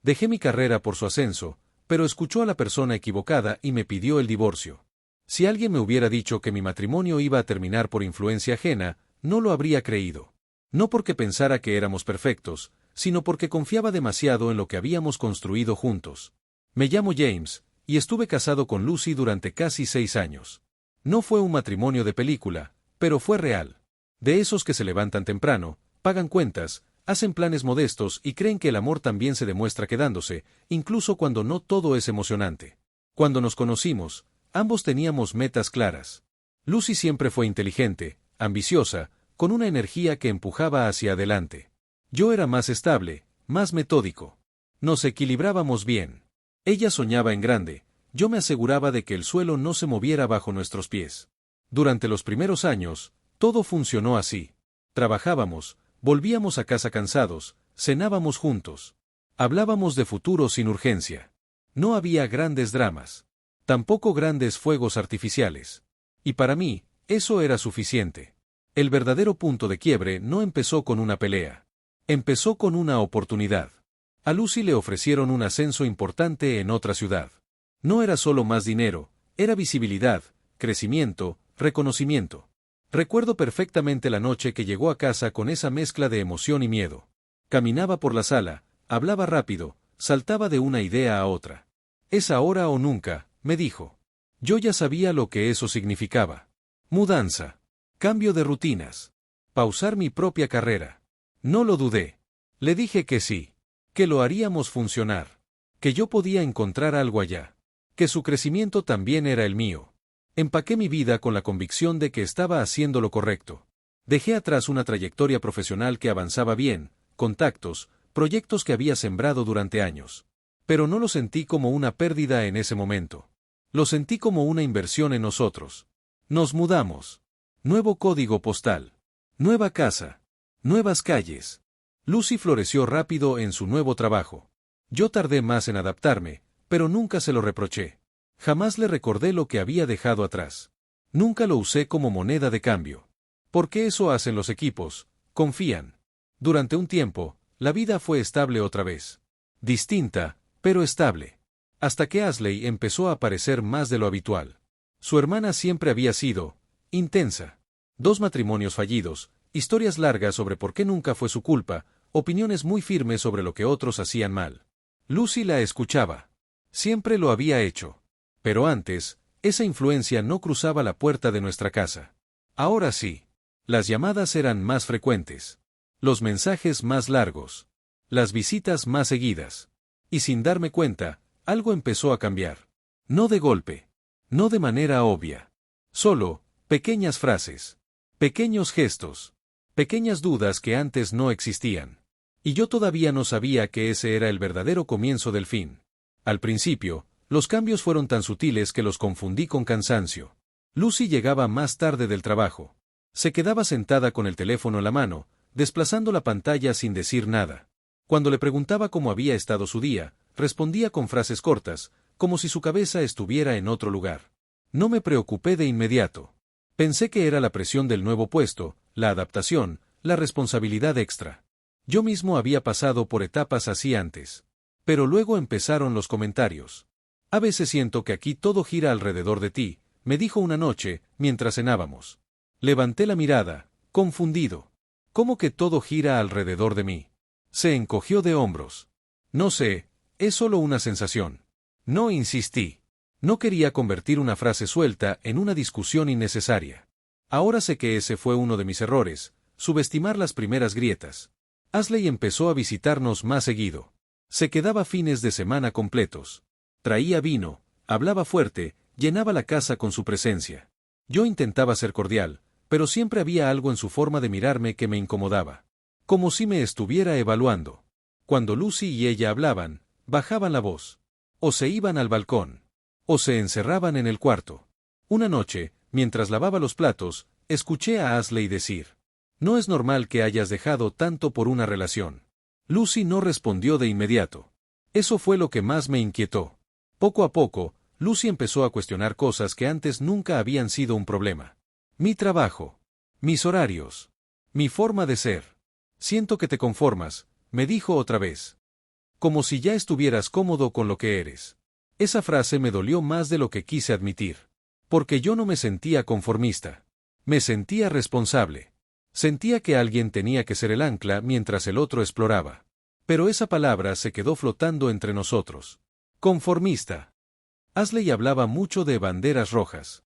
Dejé mi carrera por su ascenso, pero escuchó a la persona equivocada y me pidió el divorcio. Si alguien me hubiera dicho que mi matrimonio iba a terminar por influencia ajena, no lo habría creído. No porque pensara que éramos perfectos, sino porque confiaba demasiado en lo que habíamos construido juntos. Me llamo James, y estuve casado con Lucy durante casi 6 años. No fue un matrimonio de película, pero fue real. De esos que se levantan temprano, pagan cuentas, hacen planes modestos y creen que el amor también se demuestra quedándose, incluso cuando no todo es emocionante. Cuando nos conocimos, ambos teníamos metas claras. Lucy siempre fue inteligente, ambiciosa, con una energía que empujaba hacia adelante. Yo era más estable, más metódico. Nos equilibrábamos bien. Ella soñaba en grande, yo me aseguraba de que el suelo no se moviera bajo nuestros pies. Durante los primeros años, todo funcionó así. Trabajábamos, volvíamos a casa cansados, cenábamos juntos. Hablábamos de futuro sin urgencia. No había grandes dramas. Tampoco grandes fuegos artificiales. Y para mí, eso era suficiente. El verdadero punto de quiebre no empezó con una pelea. Empezó con una oportunidad. A Lucy le ofrecieron un ascenso importante en otra ciudad. No era solo más dinero, era visibilidad, crecimiento, reconocimiento. Recuerdo perfectamente la noche que llegó a casa con esa mezcla de emoción y miedo. Caminaba por la sala, hablaba rápido, saltaba de una idea a otra. «Es ahora o nunca», me dijo. Yo ya sabía lo que eso significaba. Mudanza. Cambio de rutinas. Pausar mi propia carrera. No lo dudé. Le dije que sí. Que lo haríamos funcionar. Que yo podía encontrar algo allá. Que su crecimiento también era el mío. Empaqué mi vida con la convicción de que estaba haciendo lo correcto. Dejé atrás una trayectoria profesional que avanzaba bien, contactos, proyectos que había sembrado durante años. Pero no lo sentí como una pérdida en ese momento. Lo sentí como una inversión en nosotros. Nos mudamos. Nuevo código postal. Nueva casa. Nuevas calles. Lucy floreció rápido en su nuevo trabajo. Yo tardé más en adaptarme, pero nunca se lo reproché. Jamás le recordé lo que había dejado atrás. Nunca lo usé como moneda de cambio. Porque eso hacen los equipos, confían. Durante un tiempo, la vida fue estable otra vez. Distinta, pero estable. Hasta que Ashley empezó a aparecer más de lo habitual. Su hermana siempre había sido intensa. 2 matrimonios fallidos, historias largas sobre por qué nunca fue su culpa, opiniones muy firmes sobre lo que otros hacían mal. Lucy la escuchaba. Siempre lo había hecho. Pero antes, esa influencia no cruzaba la puerta de nuestra casa. Ahora sí. Las llamadas eran más frecuentes. Los mensajes más largos. Las visitas más seguidas. Y sin darme cuenta, algo empezó a cambiar. No de golpe. No de manera obvia. Solo, pequeñas frases. Pequeños gestos. Pequeñas dudas que antes no existían. Y yo todavía no sabía que ese era el verdadero comienzo del fin. Al principio, los cambios fueron tan sutiles que los confundí con cansancio. Lucy llegaba más tarde del trabajo. Se quedaba sentada con el teléfono en la mano, desplazando la pantalla sin decir nada. Cuando le preguntaba cómo había estado su día, respondía con frases cortas, como si su cabeza estuviera en otro lugar. No me preocupé de inmediato. Pensé que era la presión del nuevo puesto, la adaptación, la responsabilidad extra. Yo mismo había pasado por etapas así antes. Pero luego empezaron los comentarios. A veces siento que aquí todo gira alrededor de ti, me dijo una noche, mientras cenábamos. Levanté la mirada, confundido. ¿Cómo que todo gira alrededor de mí? Se encogió de hombros. No sé, es solo una sensación. No insistí. No quería convertir una frase suelta en una discusión innecesaria. Ahora sé que ese fue uno de mis errores, subestimar las primeras grietas. Ashley empezó a visitarnos más seguido. Se quedaba fines de semana completos. Traía vino, hablaba fuerte, llenaba la casa con su presencia. Yo intentaba ser cordial, pero siempre había algo en su forma de mirarme que me incomodaba. Como si me estuviera evaluando. Cuando Lucy y ella hablaban, bajaban la voz. O se iban al balcón. O se encerraban en el cuarto. Una noche, mientras lavaba los platos, escuché a Ashley decir: «No es normal que hayas dejado tanto por una relación». Lucy no respondió de inmediato. Eso fue lo que más me inquietó. Poco a poco, Lucy empezó a cuestionar cosas que antes nunca habían sido un problema. Mi trabajo. Mis horarios. Mi forma de ser. «Siento que te conformas», me dijo otra vez. Como si ya estuvieras cómodo con lo que eres. Esa frase me dolió más de lo que quise admitir. Porque yo no me sentía conformista. Me sentía responsable. Sentía que alguien tenía que ser el ancla mientras el otro exploraba. Pero esa palabra se quedó flotando entre nosotros. Conformista. Ashley hablaba mucho de banderas rojas.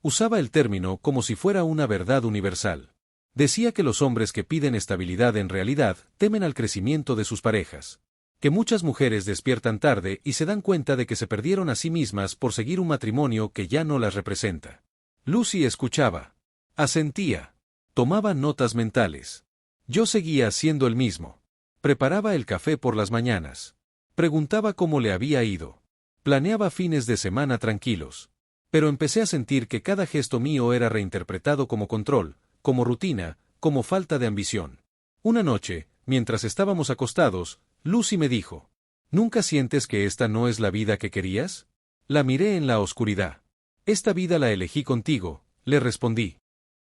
Usaba el término como si fuera una verdad universal. Decía que los hombres que piden estabilidad en realidad temen al crecimiento de sus parejas. Que muchas mujeres despiertan tarde y se dan cuenta de que se perdieron a sí mismas por seguir un matrimonio que ya no las representa. Lucy escuchaba. Asentía. Tomaba notas mentales. Yo seguía siendo el mismo. Preparaba el café por las mañanas. Preguntaba cómo le había ido. Planeaba fines de semana tranquilos. Pero empecé a sentir que cada gesto mío era reinterpretado como control, como rutina, como falta de ambición. Una noche, mientras estábamos acostados, Lucy me dijo: ¿Nunca sientes que esta no es la vida que querías? La miré en la oscuridad. Esta vida la elegí contigo, le respondí.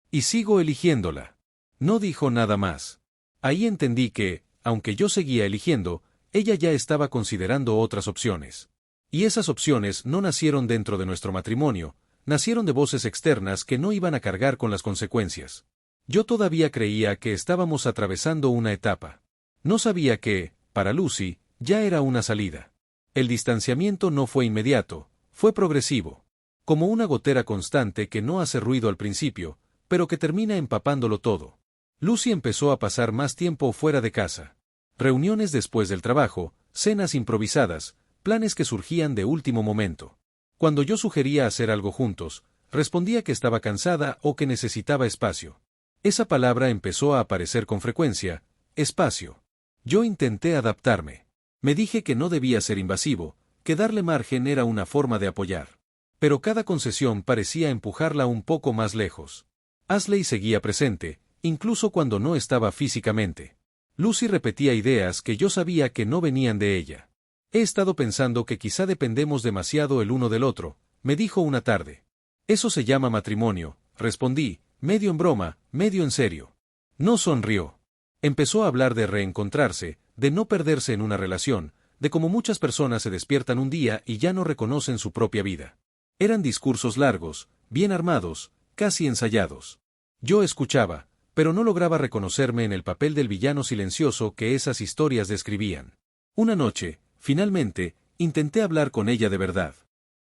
Y sigo eligiéndola. No dijo nada más. Ahí entendí que, aunque yo seguía eligiendo, ella ya estaba considerando otras opciones. Y esas opciones no nacieron dentro de nuestro matrimonio, nacieron de voces externas que no iban a cargar con las consecuencias. Yo todavía creía que estábamos atravesando una etapa. No sabía que, para Lucy, ya era una salida. El distanciamiento no fue inmediato, fue progresivo. Como una gotera constante que no hace ruido al principio, pero que termina empapándolo todo. Lucy empezó a pasar más tiempo fuera de casa. Reuniones después del trabajo, cenas improvisadas, planes que surgían de último momento. Cuando yo sugería hacer algo juntos, respondía que estaba cansada o que necesitaba espacio. Esa palabra empezó a aparecer con frecuencia: espacio. Yo intenté adaptarme. Me dije que no debía ser invasivo, que darle margen era una forma de apoyar. Pero cada concesión parecía empujarla un poco más lejos. Ashley seguía presente, incluso cuando no estaba físicamente. Lucy repetía ideas que yo sabía que no venían de ella. He estado pensando que quizá dependemos demasiado el uno del otro, me dijo una tarde. Eso se llama matrimonio, respondí, medio en broma, medio en serio. No sonrió. Empezó a hablar de reencontrarse, de no perderse en una relación, de cómo muchas personas se despiertan un día y ya no reconocen su propia vida. Eran discursos largos, bien armados, casi ensayados. Yo escuchaba, pero no lograba reconocerme en el papel del villano silencioso que esas historias describían. Una noche, finalmente, intenté hablar con ella de verdad.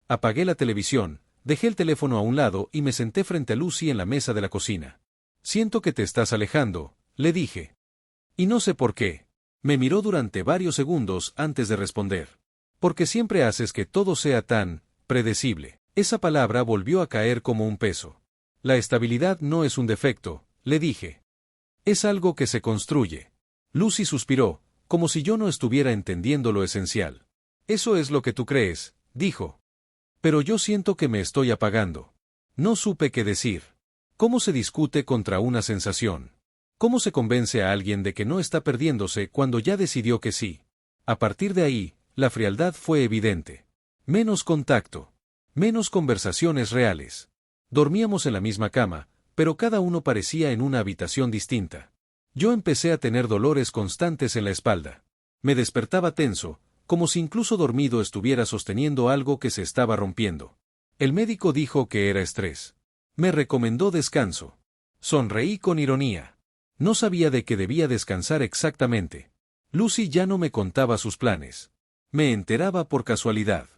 Apagué la televisión, dejé el teléfono a un lado y me senté frente a Lucy en la mesa de la cocina. Siento que te estás alejando, le dije. Y no sé por qué. Me miró durante varios segundos antes de responder. Porque siempre haces que todo sea tan predecible. Esa palabra volvió a caer como un peso. La estabilidad no es un defecto, le dije. Es algo que se construye. Lucy suspiró, como si yo no estuviera entendiendo lo esencial. Eso es lo que tú crees, dijo. Pero yo siento que me estoy apagando. No supe qué decir. ¿Cómo se discute contra una sensación? ¿Cómo se convence a alguien de que no está perdiéndose cuando ya decidió que sí? A partir de ahí, la frialdad fue evidente. Menos contacto. Menos conversaciones reales. Dormíamos en la misma cama, pero cada uno parecía en una habitación distinta. Yo empecé a tener dolores constantes en la espalda. Me despertaba tenso, como si incluso dormido estuviera sosteniendo algo que se estaba rompiendo. El médico dijo que era estrés. Me recomendó descanso. Sonreí con ironía. No sabía de qué debía descansar exactamente. Lucy ya no me contaba sus planes. Me enteraba por casualidad.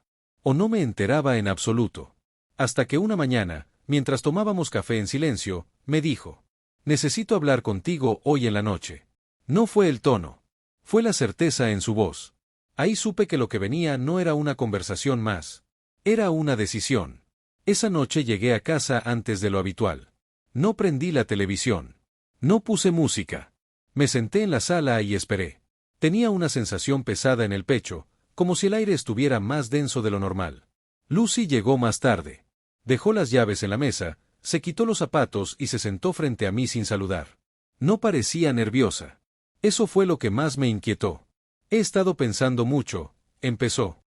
O no me enteraba en absoluto. Hasta que una mañana, mientras tomábamos café en silencio, me dijo: necesito hablar contigo hoy en la noche. No fue el tono. Fue la certeza en su voz. Ahí supe que lo que venía no era una conversación más. Era una decisión. Esa noche llegué a casa antes de lo habitual. No prendí la televisión. No puse música. Me senté en la sala y esperé. Tenía una sensación pesada en el pecho, como si el aire estuviera más denso de lo normal. Lucy llegó más tarde. Dejó las llaves en la mesa, se quitó los zapatos y se sentó frente a mí sin saludar. No parecía nerviosa. Eso fue lo que más me inquietó. He estado pensando mucho, empezó.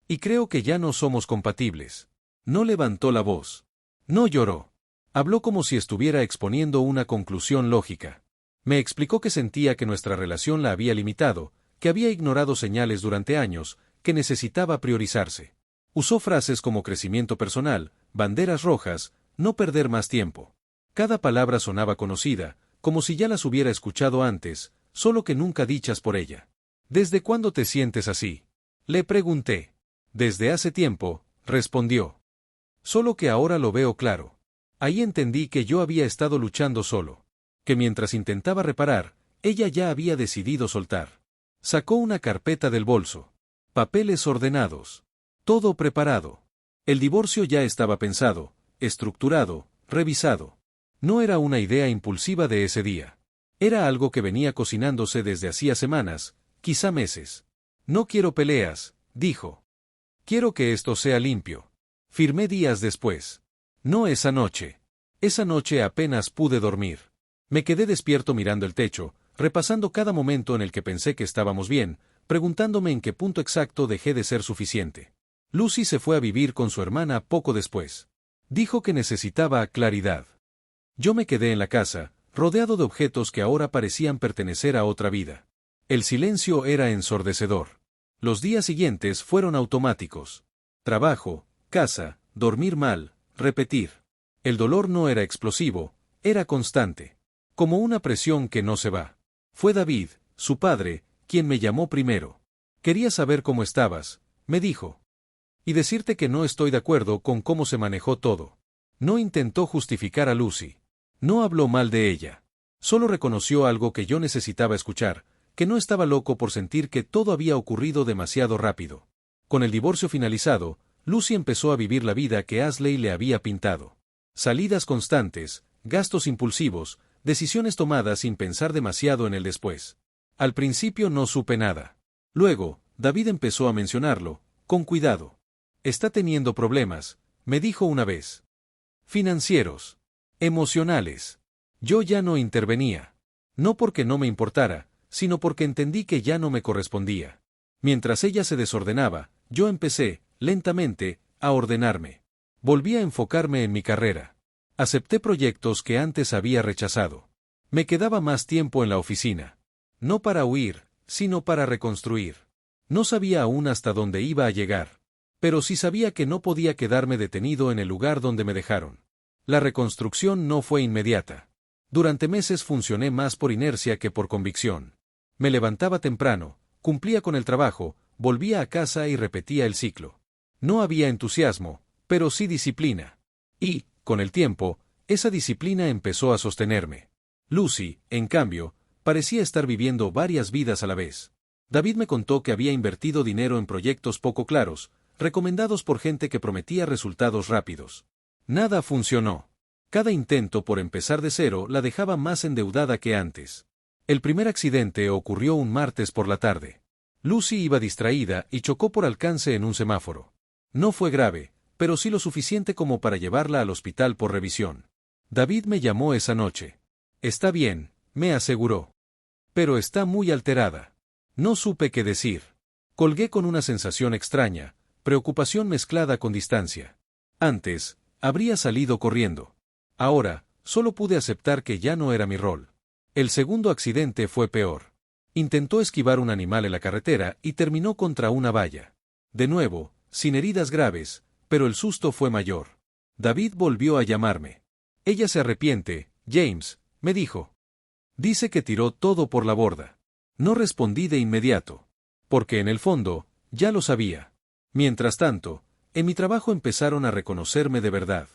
Y creo que ya no somos compatibles. No levantó la voz. No lloró. Habló como si estuviera exponiendo una conclusión lógica. Me explicó que sentía que nuestra relación la había limitado, que había ignorado señales durante años, que necesitaba priorizarse. Usó frases como crecimiento personal, banderas rojas, no perder más tiempo. Cada palabra sonaba conocida, como si ya las hubiera escuchado antes, solo que nunca dichas por ella. ¿Desde cuándo te sientes así? Le pregunté. Desde hace tiempo, respondió. Solo que ahora lo veo claro. Ahí entendí que yo había estado luchando solo. Que mientras intentaba reparar, ella ya había decidido soltar. Sacó una carpeta del bolso. Papeles ordenados. Todo preparado. El divorcio ya estaba pensado, estructurado, revisado. No era una idea impulsiva de ese día. Era algo que venía cocinándose desde hacía semanas, quizá meses. No quiero peleas, dijo. Quiero que esto sea limpio. Firmé días después. No esa noche. Esa noche apenas pude dormir. Me quedé despierto mirando el techo, repasando cada momento en el que pensé que estábamos bien, preguntándome en qué punto exacto dejé de ser suficiente. Lucy se fue a vivir con su hermana poco después. Dijo que necesitaba claridad. Yo me quedé en la casa, rodeado de objetos que ahora parecían pertenecer a otra vida. El silencio era ensordecedor. Los días siguientes fueron automáticos. Trabajo, casa, dormir mal, repetir. El dolor no era explosivo, era constante. Como una presión que no se va. Fue David, su padre, quien me llamó primero. Quería saber cómo estabas, me dijo. Y decirte que no estoy de acuerdo con cómo se manejó todo. No intentó justificar a Lucy. No habló mal de ella. Solo reconoció algo que yo necesitaba escuchar, que no estaba loco por sentir que todo había ocurrido demasiado rápido. Con el divorcio finalizado, Lucy empezó a vivir la vida que Ashley le había pintado. Salidas constantes, gastos impulsivos, decisiones tomadas sin pensar demasiado en el después. Al principio no supe nada. Luego, David empezó a mencionarlo, con cuidado. Está teniendo problemas, me dijo una vez. Financieros. Emocionales. Yo ya no intervenía. No porque no me importara, sino porque entendí que ya no me correspondía. Mientras ella se desordenaba, yo empecé, lentamente, a ordenarme. Volví a enfocarme en mi carrera. Acepté proyectos que antes había rechazado. Me quedaba más tiempo en la oficina. No para huir, sino para reconstruir. No sabía aún hasta dónde iba a llegar. Pero sí sabía que no podía quedarme detenido en el lugar donde me dejaron. La reconstrucción no fue inmediata. Durante meses funcioné más por inercia que por convicción. Me levantaba temprano, cumplía con el trabajo, volvía a casa y repetía el ciclo. No había entusiasmo, pero sí disciplina. Y, con el tiempo, esa disciplina empezó a sostenerme. Lucy, en cambio, parecía estar viviendo varias vidas a la vez. David me contó que había invertido dinero en proyectos poco claros, recomendados por gente que prometía resultados rápidos. Nada funcionó. Cada intento por empezar de cero la dejaba más endeudada que antes. El primer accidente ocurrió un martes por la tarde. Lucy iba distraída y chocó por alcance en un semáforo. No fue grave, pero sí lo suficiente como para llevarla al hospital por revisión. David me llamó esa noche. Está bien, me aseguró. Pero está muy alterada. No supe qué decir. Colgué con una sensación extraña, preocupación mezclada con distancia. Antes, habría salido corriendo. Ahora, solo pude aceptar que ya no era mi rol. El segundo accidente fue peor. Intentó esquivar un animal en la carretera y terminó contra una valla. De nuevo, sin heridas graves, pero el susto fue mayor. David volvió a llamarme. Ella se arrepiente, James, me dijo. Dice que tiró todo por la borda. No respondí de inmediato. Porque en el fondo, ya lo sabía. Mientras tanto, en mi trabajo empezaron a reconocerme de verdad.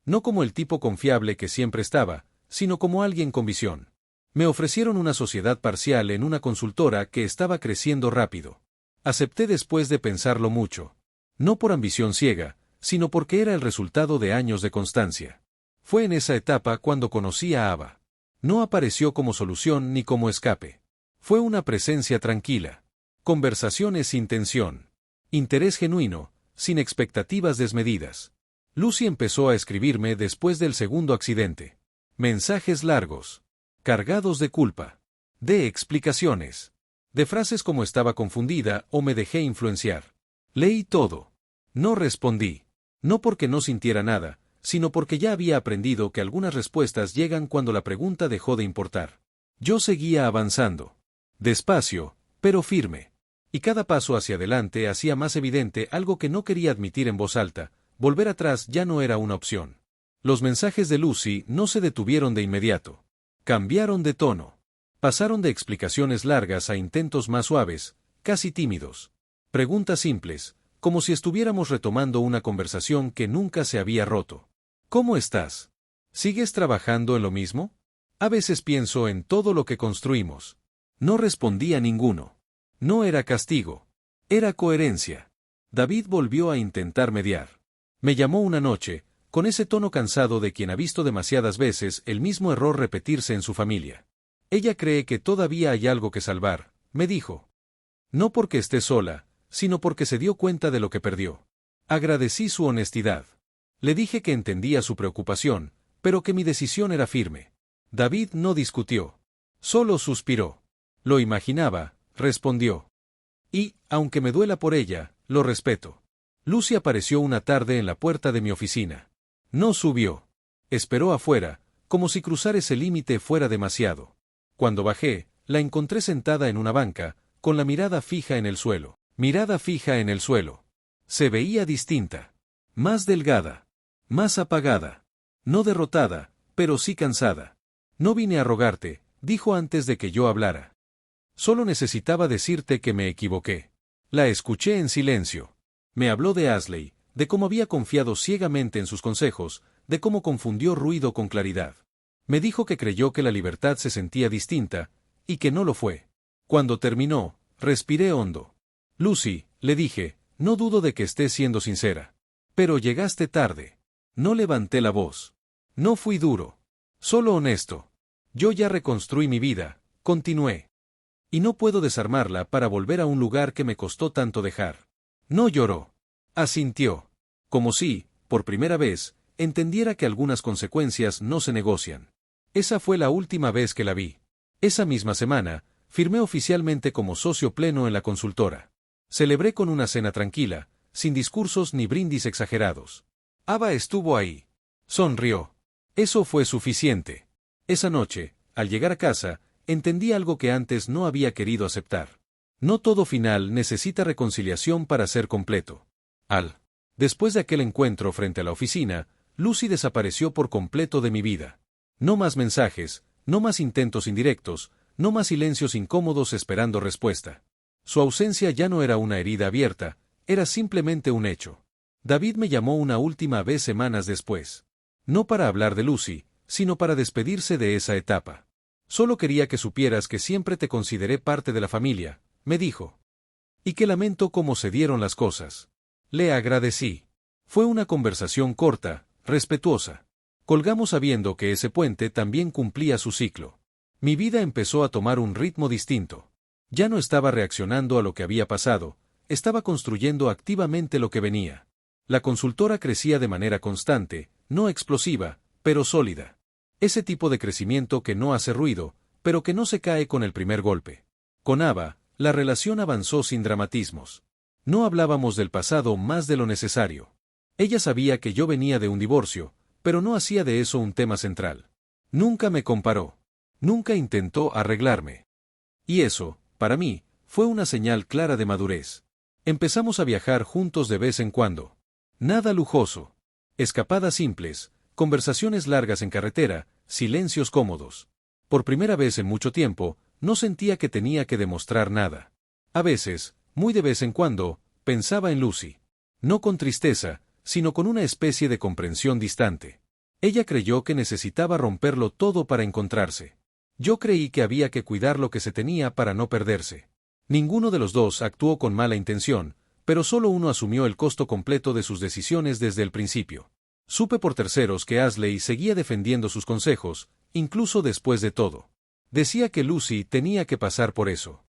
No como el tipo confiable que siempre estaba, sino como alguien con visión. Me ofrecieron una sociedad parcial en una consultora que estaba creciendo rápido. Acepté después de pensarlo mucho. No por ambición ciega, sino porque era el resultado de años de constancia. Fue en esa etapa cuando conocí a Ava. No apareció como solución ni como escape. Fue una presencia tranquila. Conversaciones sin tensión. Interés genuino, sin expectativas desmedidas. Lucy empezó a escribirme después del segundo accidente. Mensajes largos. Cargados de culpa. De explicaciones. De frases como estaba confundida o me dejé influenciar. Leí todo. No respondí. No porque no sintiera nada, sino porque ya había aprendido que algunas respuestas llegan cuando la pregunta dejó de importar. Yo seguía avanzando. Despacio, pero firme. Y cada paso hacia adelante hacía más evidente algo que no quería admitir en voz alta: volver atrás ya no era una opción. Los mensajes de Lucy no se detuvieron de inmediato. Cambiaron de tono. Pasaron de explicaciones largas a intentos más suaves, casi tímidos. Preguntas simples, como si estuviéramos retomando una conversación que nunca se había roto. ¿Cómo estás? ¿Sigues trabajando en lo mismo? A veces pienso en todo lo que construimos. No respondía ninguno. No era castigo. Era coherencia. David volvió a intentar mediar. Me llamó una noche, con ese tono cansado de quien ha visto demasiadas veces el mismo error repetirse en su familia. Ella cree que todavía hay algo que salvar, me dijo. No porque esté sola, sino porque se dio cuenta de lo que perdió. Agradecí su honestidad. Le dije que entendía su preocupación, pero que mi decisión era firme. David no discutió. Solo suspiró. Lo imaginaba, respondió. Y, aunque me duela por ella, lo respeto. Lucy apareció una tarde en la puerta de mi oficina. No subió. Esperó afuera, como si cruzar ese límite fuera demasiado. Cuando bajé, la encontré sentada en una banca, con la mirada fija en el suelo. Mirada fija en el suelo. Se veía distinta. Más delgada. Más apagada. No derrotada, pero sí cansada. No vine a rogarte, dijo antes de que yo hablara. Solo necesitaba decirte que me equivoqué. La escuché en silencio. Me habló de Ashley, de cómo había confiado ciegamente en sus consejos, de cómo confundió ruido con claridad. Me dijo que creyó que la libertad se sentía distinta, y que no lo fue. Cuando terminó, respiré hondo. Lucy, le dije, no dudo de que estés siendo sincera. Pero llegaste tarde. No levanté la voz. No fui duro. Solo honesto. Yo ya reconstruí mi vida, continué. Y no puedo desarmarla para volver a un lugar que me costó tanto dejar. No lloró. Asintió. Como si, por primera vez, entendiera que algunas consecuencias no se negocian. Esa fue la última vez que la vi. Esa misma semana, firmé oficialmente como socio pleno en la consultora. Celebré con una cena tranquila, sin discursos ni brindis exagerados. Ava estuvo ahí. Sonrió. Eso fue suficiente. Esa noche, al llegar a casa, entendí algo que antes no había querido aceptar. No todo final necesita reconciliación para ser completo. Después de aquel encuentro frente a la oficina, Lucy desapareció por completo de mi vida. No más mensajes, no más intentos indirectos, no más silencios incómodos esperando respuesta. Su ausencia ya no era una herida abierta, era simplemente un hecho. David me llamó una última vez semanas después. No para hablar de Lucy, sino para despedirse de esa etapa. Solo quería que supieras que siempre te consideré parte de la familia, me dijo. Y que lamento cómo se dieron las cosas. Le agradecí. Fue una conversación corta, respetuosa. Colgamos sabiendo que ese puente también cumplía su ciclo. Mi vida empezó a tomar un ritmo distinto. Ya no estaba reaccionando a lo que había pasado, estaba construyendo activamente lo que venía. La consultora crecía de manera constante, no explosiva, pero sólida. Ese tipo de crecimiento que no hace ruido, pero que no se cae con el primer golpe. Con Ava, la relación avanzó sin dramatismos. No hablábamos del pasado más de lo necesario. Ella sabía que yo venía de un divorcio, pero no hacía de eso un tema central. Nunca me comparó. Nunca intentó arreglarme. Y eso, para mí, fue una señal clara de madurez. Empezamos a viajar juntos de vez en cuando. Nada lujoso. Escapadas simples, conversaciones largas en carretera, silencios cómodos. Por primera vez en mucho tiempo, no sentía que tenía que demostrar nada. A veces, muy de vez en cuando, pensaba en Lucy. No con tristeza, sino con una especie de comprensión distante. Ella creyó que necesitaba romperlo todo para encontrarse. Yo creí que había que cuidar lo que se tenía para no perderse. Ninguno de los dos actuó con mala intención, pero solo uno asumió el costo completo de sus decisiones desde el principio. Supe por terceros que Ashley seguía defendiendo sus consejos, incluso después de todo. Decía que Lucy tenía que pasar por eso.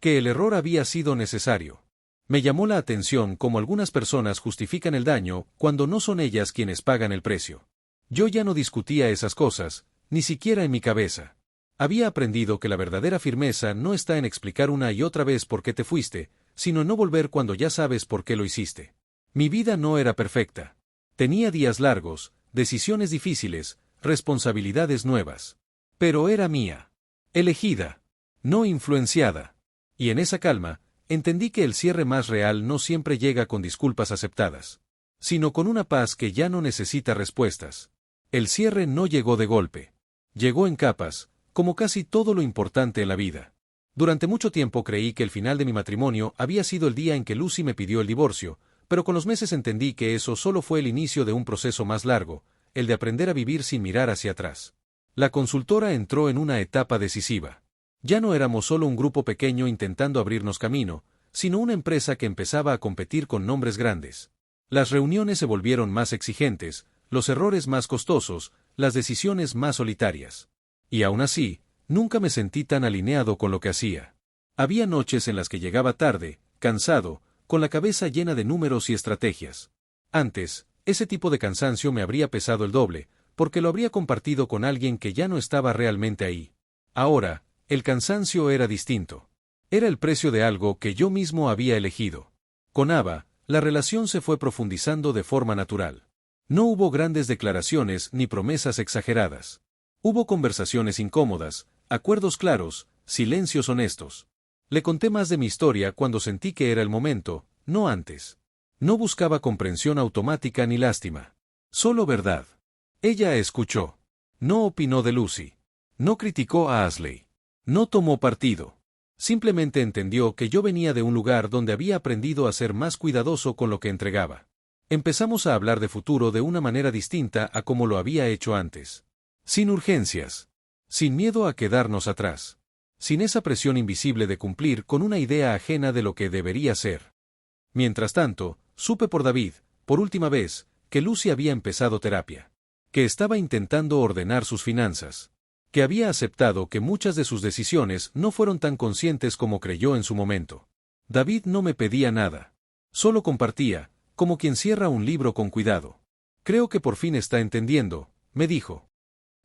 Que el error había sido necesario. Me llamó la atención cómo algunas personas justifican el daño cuando no son ellas quienes pagan el precio. Yo ya no discutía esas cosas, ni siquiera en mi cabeza. Había aprendido que la verdadera firmeza no está en explicar una y otra vez por qué te fuiste, sino en no volver cuando ya sabes por qué lo hiciste. Mi vida no era perfecta. Tenía días largos, decisiones difíciles, responsabilidades nuevas. Pero era mía. Elegida. No influenciada. Y en esa calma, entendí que el cierre más real no siempre llega con disculpas aceptadas, sino con una paz que ya no necesita respuestas. El cierre no llegó de golpe. Llegó en capas, como casi todo lo importante en la vida. Durante mucho tiempo creí que el final de mi matrimonio había sido el día en que Lucy me pidió el divorcio, pero con los meses entendí que eso solo fue el inicio de un proceso más largo, el de aprender a vivir sin mirar hacia atrás. La consultora entró en una etapa decisiva. Ya no éramos solo un grupo pequeño intentando abrirnos camino, sino una empresa que empezaba a competir con nombres grandes. Las reuniones se volvieron más exigentes, los errores más costosos, las decisiones más solitarias. Y aún así, nunca me sentí tan alineado con lo que hacía. Había noches en las que llegaba tarde, cansado, con la cabeza llena de números y estrategias. Antes, ese tipo de cansancio me habría pesado el doble, porque lo habría compartido con alguien que ya no estaba realmente ahí. Ahora, el cansancio era distinto. Era el precio de algo que yo mismo había elegido. Con Ava, la relación se fue profundizando de forma natural. No hubo grandes declaraciones ni promesas exageradas. Hubo conversaciones incómodas, acuerdos claros, silencios honestos. Le conté más de mi historia cuando sentí que era el momento, no antes. No buscaba comprensión automática ni lástima. Solo verdad. Ella escuchó. No opinó de Lucy. No criticó a Ashley. No tomó partido. Simplemente entendió que yo venía de un lugar donde había aprendido a ser más cuidadoso con lo que entregaba. Empezamos a hablar de futuro de una manera distinta a como lo había hecho antes. Sin urgencias. Sin miedo a quedarnos atrás. Sin esa presión invisible de cumplir con una idea ajena de lo que debería ser. Mientras tanto, supe por David, por última vez, que Lucy había empezado terapia. Que estaba intentando ordenar sus finanzas. Que había aceptado que muchas de sus decisiones no fueron tan conscientes como creyó en su momento. David no me pedía nada. Solo compartía, como quien cierra un libro con cuidado. Creo que por fin está entendiendo, me dijo.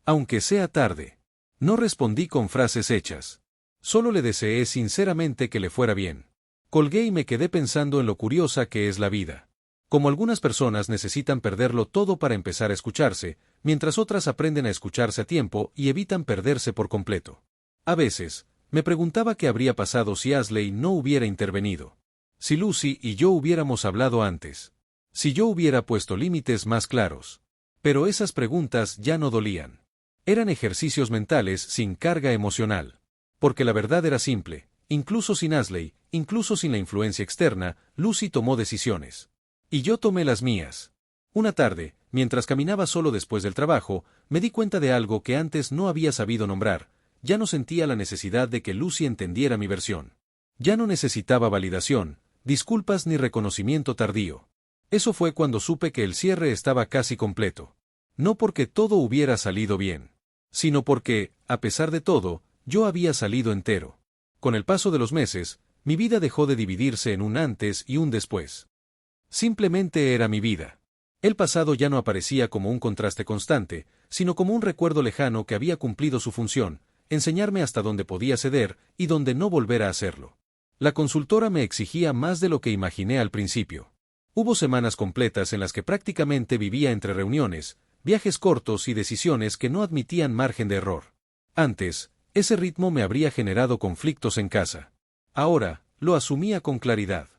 Aunque sea tarde. No respondí con frases hechas. Solo le deseé sinceramente que le fuera bien. Colgué y me quedé pensando en lo curiosa que es la vida. Como algunas personas necesitan perderlo todo para empezar a escucharse, mientras otras aprenden a escucharse a tiempo y evitan perderse por completo. A veces, me preguntaba qué habría pasado si Ashley no hubiera intervenido. Si Lucy y yo hubiéramos hablado antes. Si yo hubiera puesto límites más claros. Pero esas preguntas ya no dolían. Eran ejercicios mentales sin carga emocional. Porque la verdad era simple, incluso sin Ashley, incluso sin la influencia externa, Lucy tomó decisiones. Y yo tomé las mías. Una tarde, mientras caminaba solo después del trabajo, me di cuenta de algo que antes no había sabido nombrar. Ya no sentía la necesidad de que Lucy entendiera mi versión. Ya no necesitaba validación, disculpas ni reconocimiento tardío. Eso fue cuando supe que el cierre estaba casi completo. No porque todo hubiera salido bien, sino porque, a pesar de todo, yo había salido entero. Con el paso de los meses, mi vida dejó de dividirse en un antes y un después. Simplemente era mi vida. El pasado ya no aparecía como un contraste constante, sino como un recuerdo lejano que había cumplido su función, enseñarme hasta dónde podía ceder y dónde no volver a hacerlo. La consultora me exigía más de lo que imaginé al principio. Hubo semanas completas en las que prácticamente vivía entre reuniones, viajes cortos y decisiones que no admitían margen de error. Antes, ese ritmo me habría generado conflictos en casa. Ahora, lo asumía con claridad.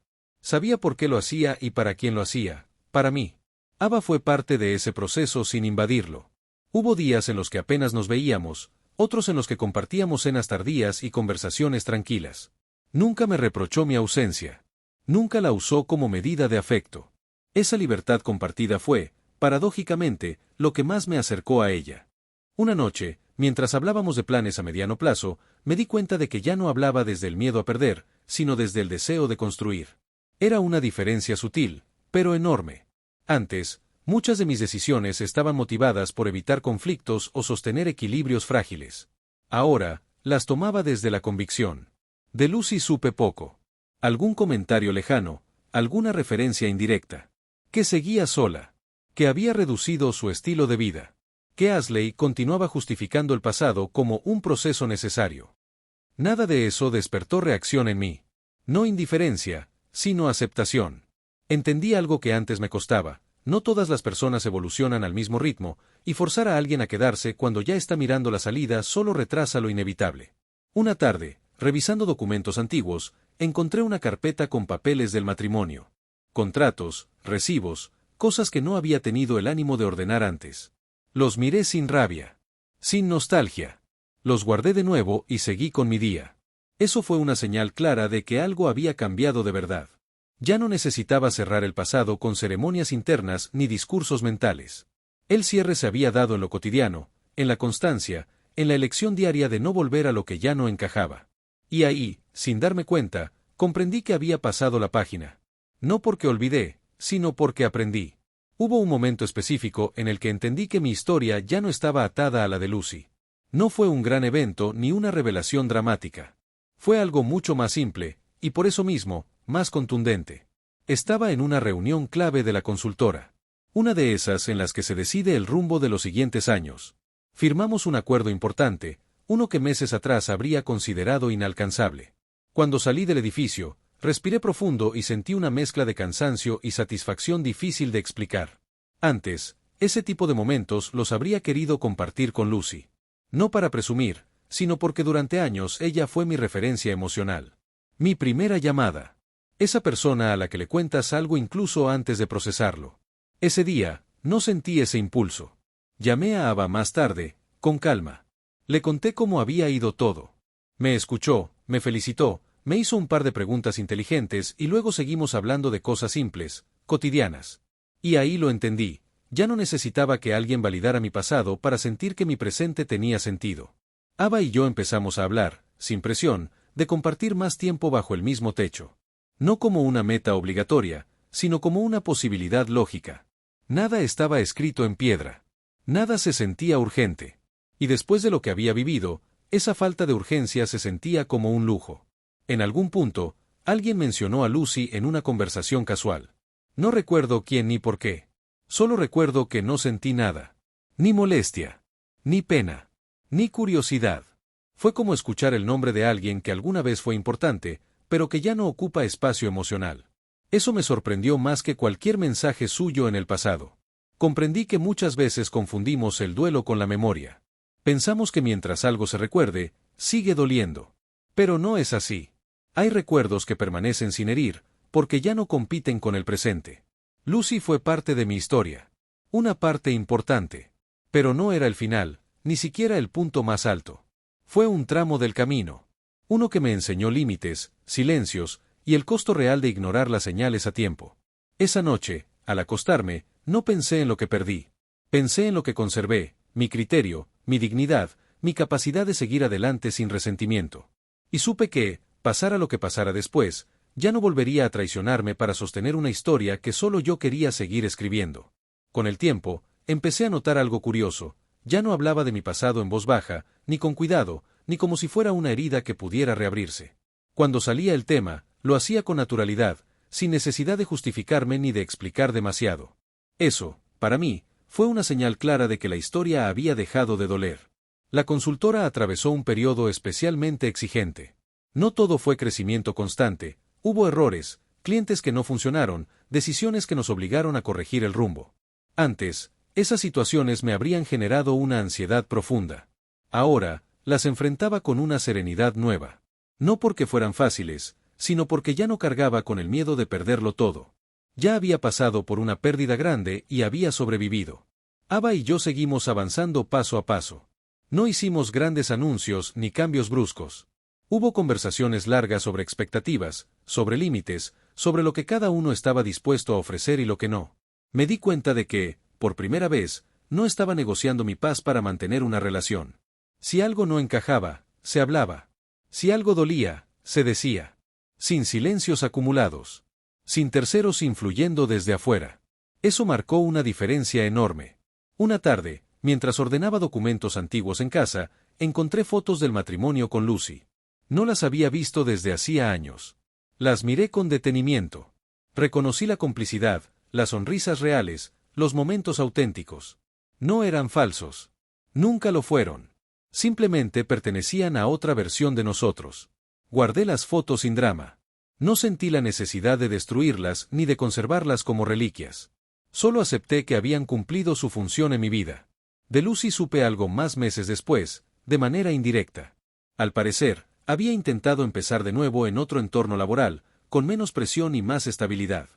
Sabía por qué lo hacía y para quién lo hacía, para mí. Ava fue parte de ese proceso sin invadirlo. Hubo días en los que apenas nos veíamos, otros en los que compartíamos cenas tardías y conversaciones tranquilas. Nunca me reprochó mi ausencia. Nunca la usó como medida de afecto. Esa libertad compartida fue, paradójicamente, lo que más me acercó a ella. Una noche, mientras hablábamos de planes a mediano plazo, me di cuenta de que ya no hablaba desde el miedo a perder, sino desde el deseo de construir. Era una diferencia sutil, pero enorme. Antes, muchas de mis decisiones estaban motivadas por evitar conflictos o sostener equilibrios frágiles. Ahora, las tomaba desde la convicción. De Lucy supe poco. Algún comentario lejano, alguna referencia indirecta. Que seguía sola. Que había reducido su estilo de vida. Que Ashley continuaba justificando el pasado como un proceso necesario. Nada de eso despertó reacción en mí. No indiferencia, sino aceptación. Entendí algo que antes me costaba. No todas las personas evolucionan al mismo ritmo, y forzar a alguien a quedarse cuando ya está mirando la salida solo retrasa lo inevitable. Una tarde, revisando documentos antiguos, encontré una carpeta con papeles del matrimonio. Contratos, recibos, cosas que no había tenido el ánimo de ordenar antes. Los miré sin rabia, sin nostalgia. Los guardé de nuevo y seguí con mi día. Eso fue una señal clara de que algo había cambiado de verdad. Ya no necesitaba cerrar el pasado con ceremonias internas ni discursos mentales. El cierre se había dado en lo cotidiano, en la constancia, en la elección diaria de no volver a lo que ya no encajaba. Y ahí, sin darme cuenta, comprendí que había pasado la página. No porque olvidé, sino porque aprendí. Hubo un momento específico en el que entendí que mi historia ya no estaba atada a la de Lucy. No fue un gran evento ni una revelación dramática. Fue algo mucho más simple, y por eso mismo, más contundente. Estaba en una reunión clave de la consultora. Una de esas en las que se decide el rumbo de los siguientes años. Firmamos un acuerdo importante, uno que meses atrás habría considerado inalcanzable. Cuando salí del edificio, respiré profundo y sentí una mezcla de cansancio y satisfacción difícil de explicar. Antes, ese tipo de momentos los habría querido compartir con Lucy. No para presumir, sino porque durante años ella fue mi referencia emocional. Mi primera llamada. Esa persona a la que le cuentas algo incluso antes de procesarlo. Ese día, no sentí ese impulso. Llamé a Ava más tarde, con calma. Le conté cómo había ido todo. Me escuchó, me felicitó, me hizo un par de preguntas inteligentes y luego seguimos hablando de cosas simples, cotidianas. Y ahí lo entendí, ya no necesitaba que alguien validara mi pasado para sentir que mi presente tenía sentido. Ava y yo empezamos a hablar, sin presión, de compartir más tiempo bajo el mismo techo. No como una meta obligatoria, sino como una posibilidad lógica. Nada estaba escrito en piedra. Nada se sentía urgente. Y después de lo que había vivido, esa falta de urgencia se sentía como un lujo. En algún punto, alguien mencionó a Lucy en una conversación casual. No recuerdo quién ni por qué. Solo recuerdo que no sentí nada. Ni molestia. Ni pena. Ni curiosidad. Fue como escuchar el nombre de alguien que alguna vez fue importante, pero que ya no ocupa espacio emocional. Eso me sorprendió más que cualquier mensaje suyo en el pasado. Comprendí que muchas veces confundimos el duelo con la memoria. Pensamos que mientras algo se recuerde, sigue doliendo. Pero no es así. Hay recuerdos que permanecen sin herir, porque ya no compiten con el presente. Lucy fue parte de mi historia. Una parte importante. Pero no era el final, ni siquiera el punto más alto. Fue un tramo del camino. Uno que me enseñó límites, silencios, y el costo real de ignorar las señales a tiempo. Esa noche, al acostarme, no pensé en lo que perdí. Pensé en lo que conservé, mi criterio, mi dignidad, mi capacidad de seguir adelante sin resentimiento. Y supe que, pasara lo que pasara después, ya no volvería a traicionarme para sostener una historia que solo yo quería seguir escribiendo. Con el tiempo, empecé a notar algo curioso. Ya no hablaba de mi pasado en voz baja, ni con cuidado, ni como si fuera una herida que pudiera reabrirse. Cuando salía el tema, lo hacía con naturalidad, sin necesidad de justificarme ni de explicar demasiado. Eso, para mí, fue una señal clara de que la historia había dejado de doler. La consultora atravesó un periodo especialmente exigente. No todo fue crecimiento constante, hubo errores, clientes que no funcionaron, decisiones que nos obligaron a corregir el rumbo. Antes, esas situaciones me habrían generado una ansiedad profunda. Ahora, las enfrentaba con una serenidad nueva. No porque fueran fáciles, sino porque ya no cargaba con el miedo de perderlo todo. Ya había pasado por una pérdida grande y había sobrevivido. Ava y yo seguimos avanzando paso a paso. No hicimos grandes anuncios ni cambios bruscos. Hubo conversaciones largas sobre expectativas, sobre límites, sobre lo que cada uno estaba dispuesto a ofrecer y lo que no. Me di cuenta de que, por primera vez, no estaba negociando mi paz para mantener una relación. Si algo no encajaba, se hablaba. Si algo dolía, se decía. Sin silencios acumulados. Sin terceros influyendo desde afuera. Eso marcó una diferencia enorme. Una tarde, mientras ordenaba documentos antiguos en casa, encontré fotos del matrimonio con Lucy. No las había visto desde hacía años. Las miré con detenimiento. Reconocí la complicidad, las sonrisas reales, los momentos auténticos. No eran falsos. Nunca lo fueron. Simplemente pertenecían a otra versión de nosotros. Guardé las fotos sin drama. No sentí la necesidad de destruirlas ni de conservarlas como reliquias. Solo acepté que habían cumplido su función en mi vida. De Lucy supe algo más meses después, de manera indirecta. Al parecer, Había intentado empezar de nuevo en otro entorno laboral, con menos presión y más estabilidad.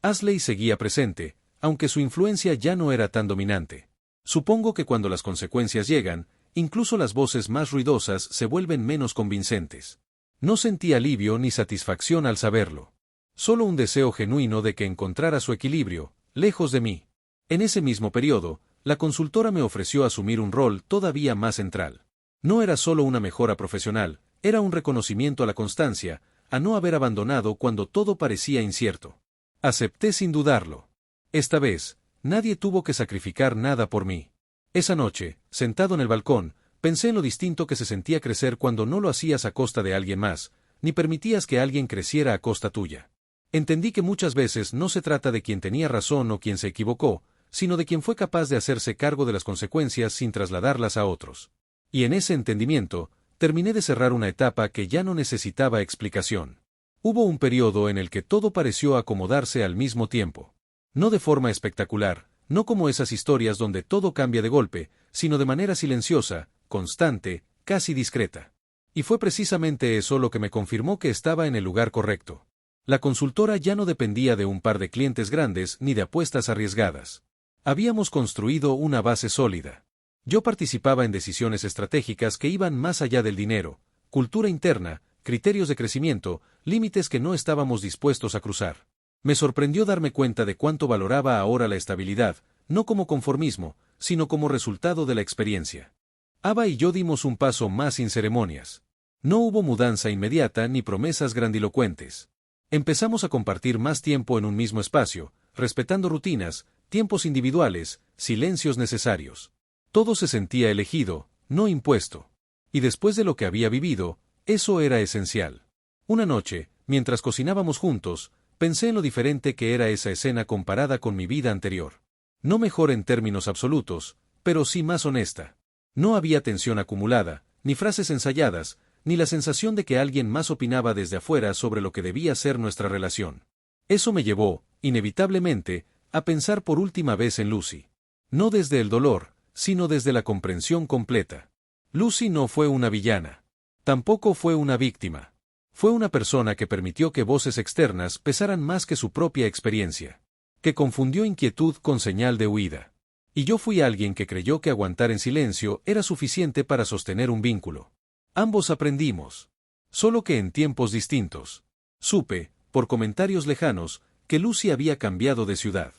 Ashley seguía presente, aunque su influencia ya no era tan dominante. Supongo que cuando las consecuencias llegan, incluso las voces más ruidosas se vuelven menos convincentes. No sentí alivio ni satisfacción al saberlo. Solo un deseo genuino de que encontrara su equilibrio, lejos de mí. En ese mismo periodo, la consultora me ofreció asumir un rol todavía más central. No era solo una mejora profesional, era un reconocimiento a la constancia, a no haber abandonado cuando todo parecía incierto. Acepté sin dudarlo. Esta vez, nadie tuvo que sacrificar nada por mí. Esa noche, sentado en el balcón, pensé en lo distinto que se sentía crecer cuando no lo hacías a costa de alguien más, ni permitías que alguien creciera a costa tuya. Entendí que muchas veces no se trata de quien tenía razón o quien se equivocó, sino de quien fue capaz de hacerse cargo de las consecuencias sin trasladarlas a otros. Y en ese entendimiento, terminé de cerrar una etapa que ya no necesitaba explicación. Hubo un periodo en el que todo pareció acomodarse al mismo tiempo. No de forma espectacular, no como esas historias donde todo cambia de golpe, sino de manera silenciosa, constante, casi discreta. Y fue precisamente eso lo que me confirmó que estaba en el lugar correcto. La consultora ya no dependía de un par de clientes grandes ni de apuestas arriesgadas. Habíamos construido una base sólida. Yo participaba en decisiones estratégicas que iban más allá del dinero, cultura interna, criterios de crecimiento, límites que no estábamos dispuestos a cruzar. Me sorprendió darme cuenta de cuánto valoraba ahora la estabilidad, no como conformismo, sino como resultado de la experiencia. Ava y yo dimos un paso más sin ceremonias. No hubo mudanza inmediata ni promesas grandilocuentes. Empezamos a compartir más tiempo en un mismo espacio, respetando rutinas, tiempos individuales, silencios necesarios. Todo se sentía elegido, no impuesto. Y después de lo que había vivido, eso era esencial. Una noche, mientras cocinábamos juntos, pensé en lo diferente que era esa escena comparada con mi vida anterior. No mejor en términos absolutos, pero sí más honesta. No había tensión acumulada, ni frases ensayadas, ni la sensación de que alguien más opinaba desde afuera sobre lo que debía ser nuestra relación. Eso me llevó, inevitablemente, a pensar por última vez en Lucy. No desde el dolor, sino desde la comprensión completa. Lucy no fue una villana. Tampoco fue una víctima. Fue una persona que permitió que voces externas pesaran más que su propia experiencia. Que confundió inquietud con señal de huida. Y yo fui alguien que creyó que aguantar en silencio era suficiente para sostener un vínculo. Ambos aprendimos. Solo que en tiempos distintos. Supe, por comentarios lejanos, que Lucy había cambiado de ciudad.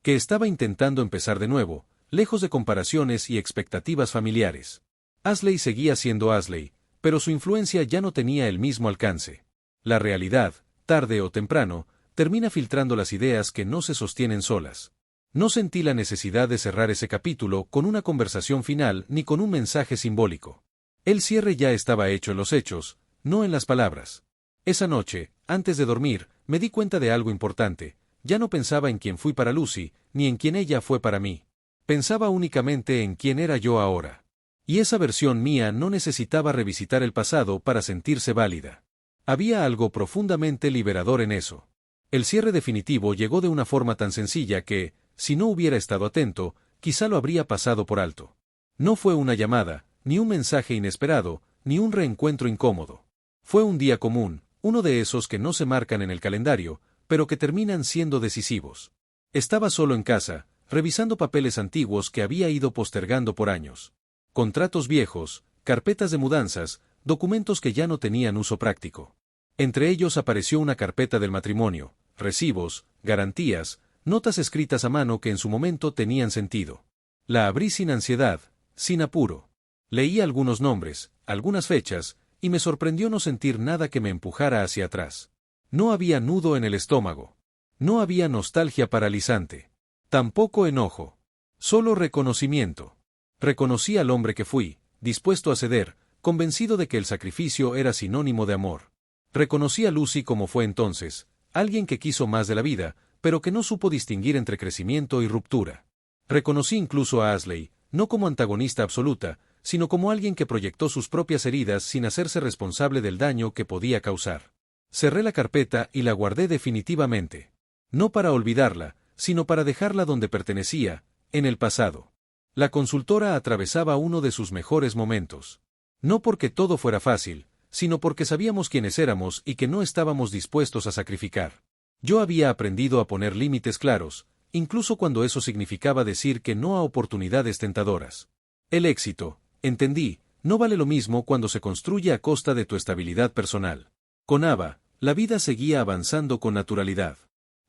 Que estaba intentando empezar de nuevo, lejos de comparaciones y expectativas familiares. Ashley seguía siendo Ashley, pero su influencia ya no tenía el mismo alcance. La realidad, tarde o temprano, termina filtrando las ideas que no se sostienen solas. No sentí la necesidad de cerrar ese capítulo con una conversación final ni con un mensaje simbólico. El cierre ya estaba hecho en los hechos, no en las palabras. Esa noche, antes de dormir, me di cuenta de algo importante. Ya no pensaba en quién fui para Lucy, ni en quién ella fue para mí. Pensaba únicamente en quién era yo ahora. Y esa versión mía no necesitaba revisitar el pasado para sentirse válida. Había algo profundamente liberador en eso. El cierre definitivo llegó de una forma tan sencilla que, si no hubiera estado atento, quizá lo habría pasado por alto. No fue una llamada, ni un mensaje inesperado, ni un reencuentro incómodo. Fue un día común, uno de esos que no se marcan en el calendario, pero que terminan siendo decisivos. Estaba solo en casa, revisando papeles antiguos que había ido postergando por años. Contratos viejos, carpetas de mudanzas, documentos que ya no tenían uso práctico. Entre ellos apareció una carpeta del matrimonio, recibos, garantías, notas escritas a mano que en su momento tenían sentido. La abrí sin ansiedad, sin apuro. Leí algunos nombres, algunas fechas, y me sorprendió no sentir nada que me empujara hacia atrás. No había nudo en el estómago. No había nostalgia paralizante. Tampoco enojo. Solo reconocimiento. Reconocí al hombre que fui, dispuesto a ceder, convencido de que el sacrificio era sinónimo de amor. Reconocí a Lucy como fue entonces, alguien que quiso más de la vida, pero que no supo distinguir entre crecimiento y ruptura. Reconocí incluso a Ashley, no como antagonista absoluta, sino como alguien que proyectó sus propias heridas sin hacerse responsable del daño que podía causar. Cerré la carpeta y la guardé definitivamente. No para olvidarla, sino para dejarla donde pertenecía, en el pasado. La consultora atravesaba uno de sus mejores momentos. No porque todo fuera fácil, sino porque sabíamos quiénes éramos y que no estábamos dispuestos a sacrificar. Yo había aprendido a poner límites claros, incluso cuando eso significaba decir que no a oportunidades tentadoras. El éxito, entendí, no vale lo mismo cuando se construye a costa de tu estabilidad personal. Con Ava, la vida seguía avanzando con naturalidad.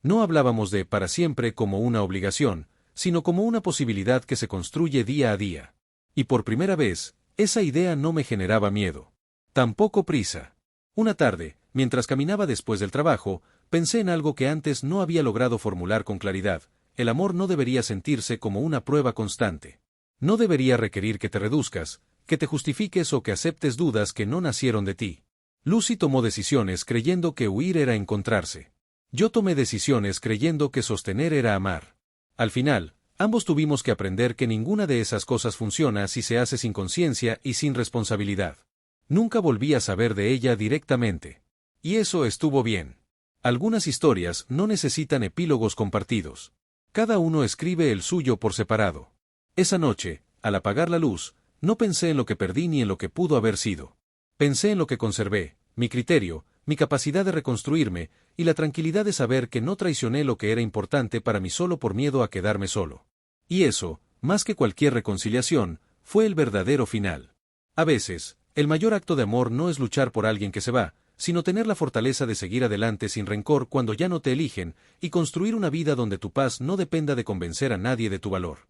No hablábamos de para siempre como una obligación, sino como una posibilidad que se construye día a día. Y por primera vez, esa idea no me generaba miedo. Tampoco prisa. Una tarde, mientras caminaba después del trabajo, pensé en algo que antes no había logrado formular con claridad. El amor no debería sentirse como una prueba constante. No debería requerir que te reduzcas, que te justifiques o que aceptes dudas que no nacieron de ti. Lucy tomó decisiones creyendo que huir era encontrarse. Yo tomé decisiones creyendo que sostener era amar. Al final, ambos tuvimos que aprender que ninguna de esas cosas funciona si se hace sin conciencia y sin responsabilidad. Nunca volví a saber de ella directamente. Y eso estuvo bien. Algunas historias no necesitan epílogos compartidos. Cada uno escribe el suyo por separado. Esa noche, al apagar la luz, no pensé en lo que perdí ni en lo que pudo haber sido. Pensé en lo que conservé, mi criterio, mi capacidad de reconstruirme, y la tranquilidad de saber que no traicioné lo que era importante para mí solo por miedo a quedarme solo. Y eso, más que cualquier reconciliación, fue el verdadero final. A veces, el mayor acto de amor no es luchar por alguien que se va, sino tener la fortaleza de seguir adelante sin rencor cuando ya no te eligen, y construir una vida donde tu paz no dependa de convencer a nadie de tu valor.